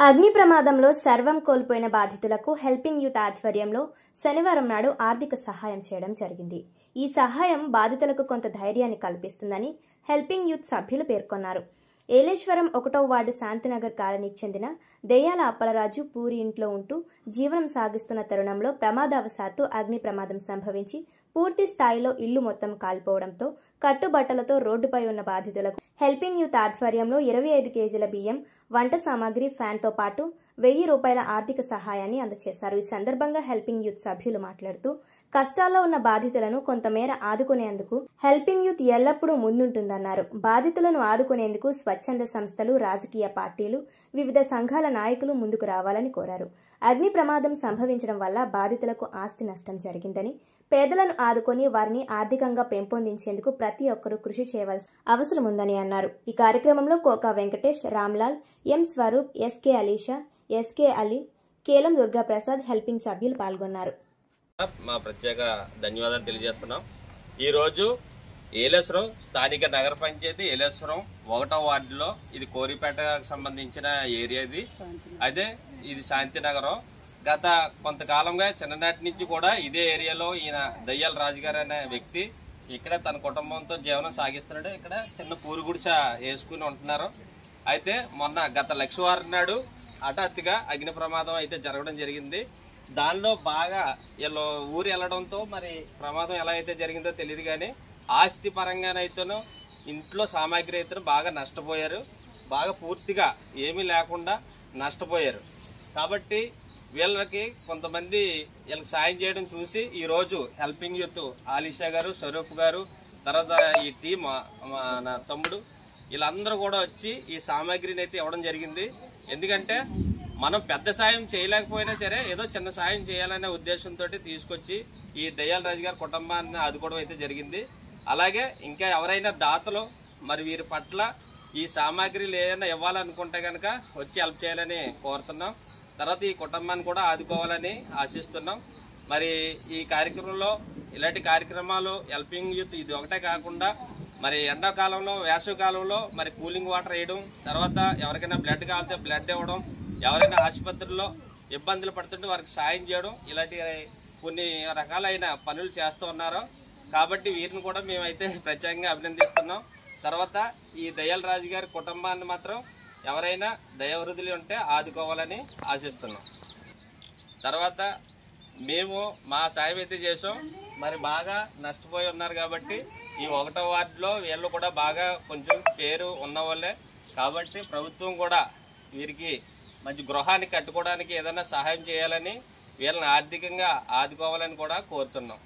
అగ్ని ప్రమాదంలో సర్వం కోల్పోయిన బాధితులకు హెల్పింగ్ యూత్ ఆధ్వర్యంలో శనివారం నాడు ఆర్థిక సహాయం చేయడం జరిగింది. ఈ సహాయం బాధితులకు కొంత ధైర్యాన్ని కల్పిస్తుందని హెల్పింగ్ యూత్ సభ్యులు పేర్కొన్నారు. ఏలేశ్వరం 1వ వార్డు శాంతినగర్ కాలనీకి చెందిన దెయ్యాల అప్పలరాజు పూరి ఇంట్లో ఉంటూ జీవనం సాగిస్తున్న తరుణంలో ప్రమాదవశాత్తు అగ్ని ప్రమాదం సంభవించి పూర్తి స్థాయిలో ఇల్లు మొత్తం కాల్పోవడంతో కట్టుబట్టలతో రోడ్డుపై ఉన్న బాధితులకు హెల్పింగ్ యూత్ ఆధ్వర్యంలో 25 కేజీల బియ్యం, వంట సామాగ్రి, ఫ్యాన్తో పాటు 1000 రూపాయల ఆర్థిక సహాయాన్ని అందజేశారు. ఈ సందర్భంగా హెల్పింగ్ యూత్ సభ్యులు మాట్లాడుతూ కష్టాల్లో ఉన్న బాధితులను కొంతమేర ఆదుకునేందుకు హెల్పింగ్ యూత్ ఎల్లప్పుడూ ముందుంటుందన్నారు. బాధితులను ఆదుకునేందుకు స్వచ్ఛంద సంస్థలు, రాజకీయ పార్టీలు, వివిధ సంఘాల నాయకులు ముందుకు రావాలని కోరారు. అగ్ని ప్రమాదం సంభవించడం వల్ల బాధితులకు ఆస్తి నష్టం జరిగిందని, పేదలను ఆదుకొని వారిని ఆర్థికంగా పెంపొందించేందుకు ప్రతి ఒక్కరూ కృషి చేయవలసిన అవసరం ఉందని అన్నారు. ఈ కార్యక్రమంలో కోకా వెంకటేష్, రామ్లాల్, ఎం Swaroop, SK Alisha, SK Ali, కేలం Durgaprasad helping సభ్యులు పాల్గొన్నారు. మా ప్రత్యేక ధన్యవాదాలు తెలియజేస్తున్నాం. ఈరోజు ఏలేశ్వరం స్థానిక నగర పంచాయతీ ఏలేశ్వరం 1వ వార్డులో ఇది కోరిపేటకు సంబంధించిన ఏరియా. అదే ఇది శాంతినగరం. గత కొంతకాలంగా చిన్ననాటి నుంచి కూడా ఇదే ఏరియాలో ఈయన దయ్యాల రాజుగారు అనే వ్యక్తి ఇక్కడ తన కుటుంబంతో జీవనం సాగిస్తున్నాడు. ఇక్కడ చిన్న పూరి గుడిస వేసుకుని ఉంటున్నారు. అయితే మొన్న గత లక్షవారం నాడు హఠాత్తుగా అగ్ని ప్రమాదం అయితే జరగడం జరిగింది. దానిలో బాగా వీళ్ళు ఊరు వెళ్ళడంతో మరి ప్రమాదం ఎలా అయితే జరిగిందో తెలియదు, కానీ ఆస్తి పరంగానైతేనో ఇంట్లో సామాగ్రి అయితే బాగా నష్టపోయారు. బాగా పూర్తిగా ఏమీ లేకుండా నష్టపోయారు. కాబట్టి వీళ్ళకి కొంతమంది వీళ్ళకి సాయం చేయడం చూసి ఈరోజు హెల్పింగ్ యూత్ ఆలీషా గారు, స్వరూప్ గారు, తర్వాత ఈ టీం నా తమ్ముడు వీళ్ళందరూ కూడా వచ్చి ఈ సామాగ్రిని అయితే ఇవ్వడం జరిగింది. ఎందుకంటే మనం పెద్ద సాయం చేయలేకపోయినా సరే ఏదో చిన్న సాయం చేయాలనే ఉద్దేశంతో తీసుకొచ్చి ఈ దయ్యాల రాజు గారి కుటుంబాన్ని ఆదుకోవడం అయితే జరిగింది. అలాగే ఇంకా ఎవరైనా దాతలు మరి వీరి పట్ల ఈ సామాగ్రిలు ఏదైనా ఇవ్వాలనుకుంటే కనుక వచ్చి హెల్ప్ చేయాలని కోరుతున్నాం. తర్వాత ఈ కుటుంబాన్ని కూడా ఆదుకోవాలని ఆశిస్తున్నాం. మరి ఈ కార్యక్రమంలో ఇలాంటి కార్యక్రమాలు హెల్పింగ్ యూత్ ఇది ఒకటే కాకుండా మరి ఎండాకాలంలో, వేసవి కాలంలో మరి కూలింగ్ వాటర్ వేయడం, తర్వాత ఎవరికైనా బ్లడ్ కావాలితే బ్లడ్ ఇవ్వడం, ఎవరైనా ఆసుపత్రుల్లో ఇబ్బందులు పడుతుంటే వారికి సాయం చేయడం, ఇలాంటి కొన్ని రకాలైన పనులు చేస్తూ ఉన్నారు. కాబట్టి వీరిని కూడా మేమైతే ప్రత్యేకంగా అభినందిస్తున్నాం. తర్వాత ఈ దయ్యాల రాజు గారి కుటుంబాన్ని మాత్రం ఎవరైనా దయావృద్ధులు ఉంటే ఆదుకోవాలని ఆశిస్తున్నాం. తర్వాత మేము మా సాయం అయితే చేసాం. మరి బాగా నష్టపోయి ఉన్నారు కాబట్టి ఈ 1వ వార్డులో వీళ్ళు కూడా బాగా కొంచెం పేరు ఉన్నవాళ్ళే. కాబట్టి ప్రభుత్వం కూడా వీరికి మంచి గృహాన్ని కట్టుకోవడానికి ఏదైనా సహాయం చేయాలని, వీళ్ళని ఆర్థికంగా ఆదుకోవాలని కూడా కోరుతున్నాం.